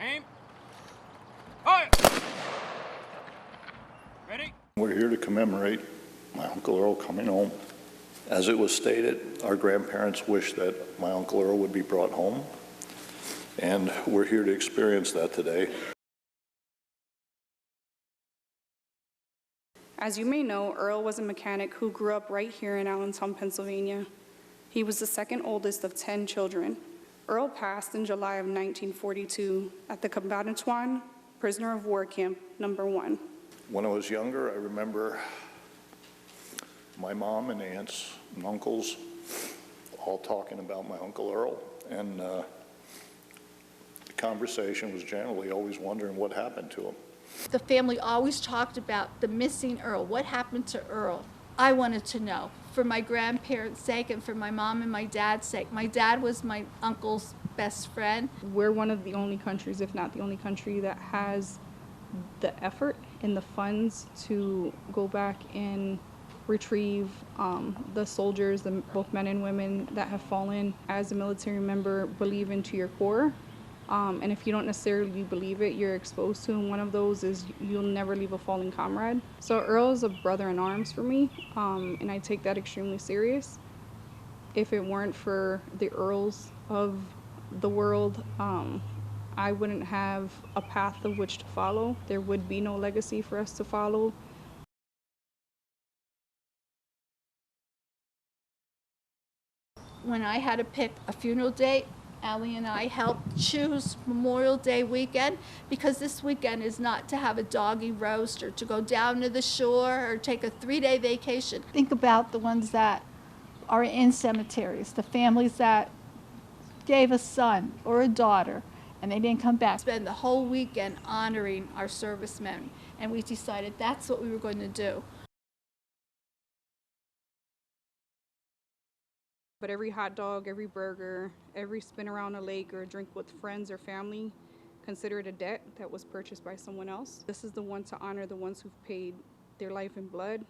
Aim. Fire! Ready? We're here to commemorate my Uncle Earl coming home. As it was stated, our grandparents wished that my Uncle Earl would be brought home, and we're here to experience that today. As you may know, Earl was a mechanic who grew up right here in Allentown, Pennsylvania. He was the second oldest of 10 children. Earl passed in July of 1942 at the Combatantwan Prisoner of War Camp number 1. When I was younger, I remember my mom and aunts and uncles all talking about my Uncle Earl, and the conversation was generally always wondering what happened to him. The family always talked about the missing Earl. What happened to Earl? I wanted to know, for my grandparents' sake and for my mom and my dad's sake. My dad was my uncle's best friend. We're one of the only countries, if not the only country, that has the effort and the funds to go back and retrieve the soldiers, both men and women that have fallen. As a military member, believe into your core. And if you don't necessarily believe it, you're exposed to, and one of those is you'll never leave a fallen comrade. So Earl is a brother in arms for me, and I take that extremely serious. If it weren't for the Earls of the world, I wouldn't have a path of which to follow. There would be no legacy for us to follow. When I had to pick a funeral date, Allie and I helped choose Memorial Day weekend, because this weekend is not to have a doggy roast or to go down to the shore or take a 3-day vacation. Think about the ones that are in cemeteries, the families that gave a son or a daughter and they didn't come back. Spend the whole weekend honoring our servicemen, and we decided that's what we were going to do. But every hot dog, every burger, every spin around a lake or a drink with friends or family, consider it a debt that was purchased by someone else. This is the one to honor the ones who've paid their life in blood,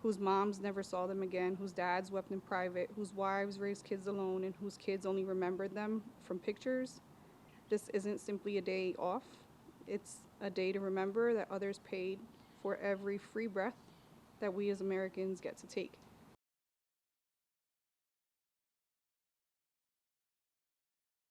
whose moms never saw them again, whose dads wept in private, whose wives raised kids alone, and whose kids only remembered them from pictures. This isn't simply a day off. It's a day to remember that others paid for every free breath that we as Americans get to take.